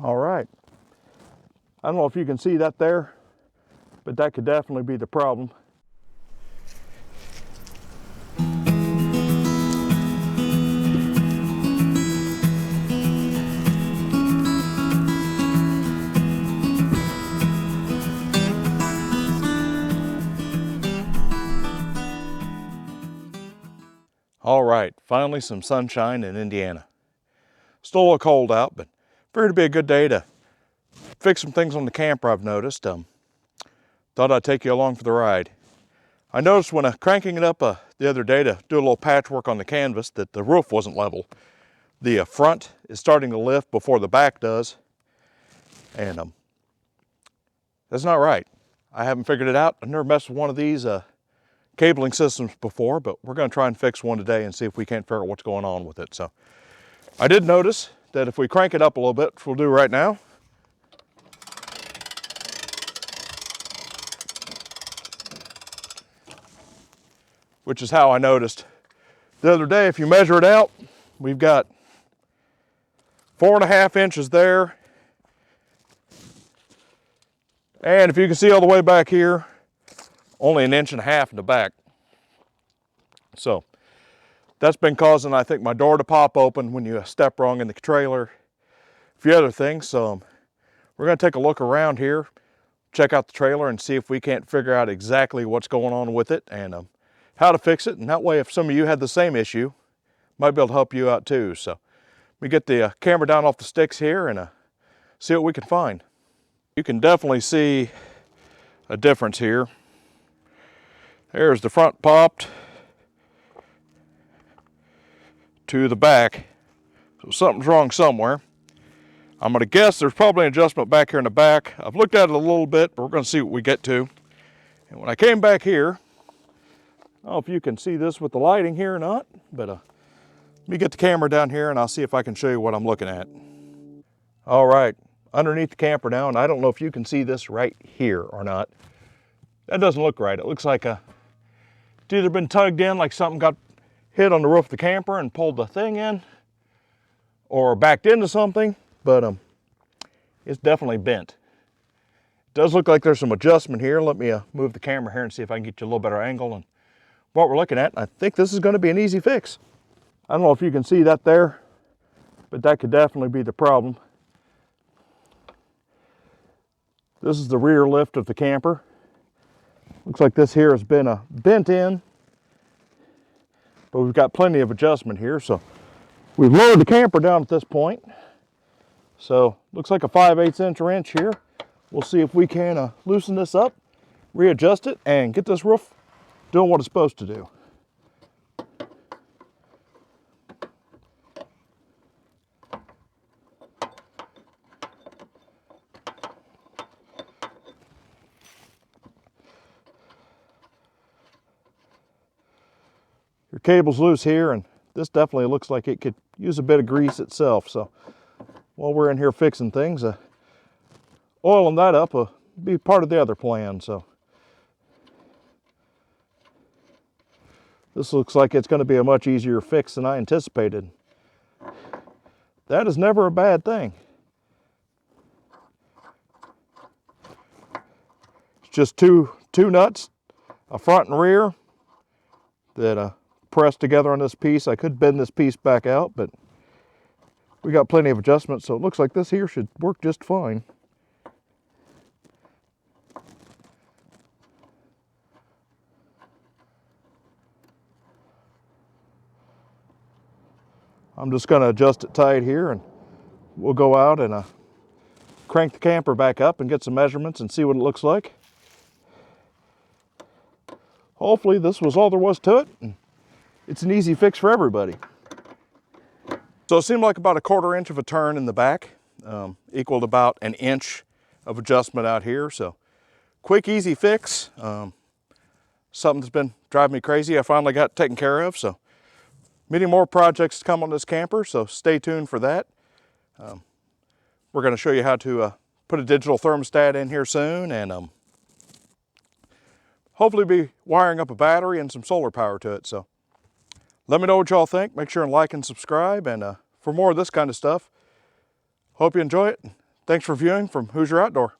All right. I don't know if you can see that there, but that could definitely be the problem. All right, finally some sunshine in Indiana. Still a little cold out, but figured it'd be a good day to fix some things on the camper I've noticed. Thought I'd take you along for the ride. I noticed when cranking it up the other day to do a little patchwork on the canvas that the roof wasn't level. The front is starting to lift before the back does, and that's not right. I haven't figured it out. I've never messed with one of these cabling systems before, but we're going to try and fix one today and see if we can't figure out what's going on with it. So I did notice that if we crank it up a little bit, which we'll do right now, which is how I noticed the other day. If you measure it out, we've got 4.5 inches there. And if you can see all the way back here, only 1.5 inches in the back. So that's been causing, I think, my door to pop open when you step wrong in the trailer. A few other things. So we're going to take a look around here, check out the trailer, and see if we can't figure out exactly what's going on with it and how to fix it. And that way, if some of you had the same issue, might be able to help you out too. So let me get the camera down off the sticks here and see what we can find. You can definitely see a difference here. There's the front popped to the back. So something's wrong somewhere. I'm going to guess there's probably an adjustment back here in the back. I've looked at it a little bit, but we're going to see what we get to. And when I came back here, I don't know if you can see this with the lighting here or not, but let me get the camera down here and I'll see if I can show you what I'm looking at. All right, underneath the camper now, and I don't know if you can see this right here or not. That doesn't look right. It looks like it's either been tugged in, like something got hit on the roof of the camper and pulled the thing in, or backed into something, but it's definitely bent. It does look like there's some adjustment here. Let me move the camera here and see if I can get you a little better angle on what we're looking at. I think this is going to be an easy fix. I don't know if you can see that there, but that could definitely be the problem. This is the rear lift of the camper. Looks like this here has been bent in, but we've got plenty of adjustment here. So we've lowered the camper down at this point. So looks like a 5/8 inch wrench here. We'll see if we can loosen this up, readjust it, and get this roof doing what it's supposed to do. Your cable's loose here, and this definitely looks like it could use a bit of grease itself. So while we're in here fixing things, oiling that up will be part of the other plan. So this looks like it's going to be a much easier fix than I anticipated. That is never a bad thing. It's just two nuts, a front and rear, that pressed together on this piece. I could bend this piece back out, but we got plenty of adjustments, so it looks like this here should work just fine. I'm just going to adjust it tight here, and we'll go out and crank the camper back up and get some measurements and see what it looks like. Hopefully this was all there was to it, and it's an easy fix for everybody. So it seemed like about a 1/4 inch of a turn in the back, equaled about 1 inch of adjustment out here. So quick, easy fix. Something that's been driving me crazy, I finally got taken care of. So many more projects to come on this camper, so stay tuned for that. We're going to show you how to put a digital thermostat in here soon, and hopefully be wiring up a battery and some solar power to it. So let me know what y'all think. Make sure and like and subscribe, and for more of this kind of stuff, hope you enjoy it. Thanks for viewing from Hoosier Outdoor.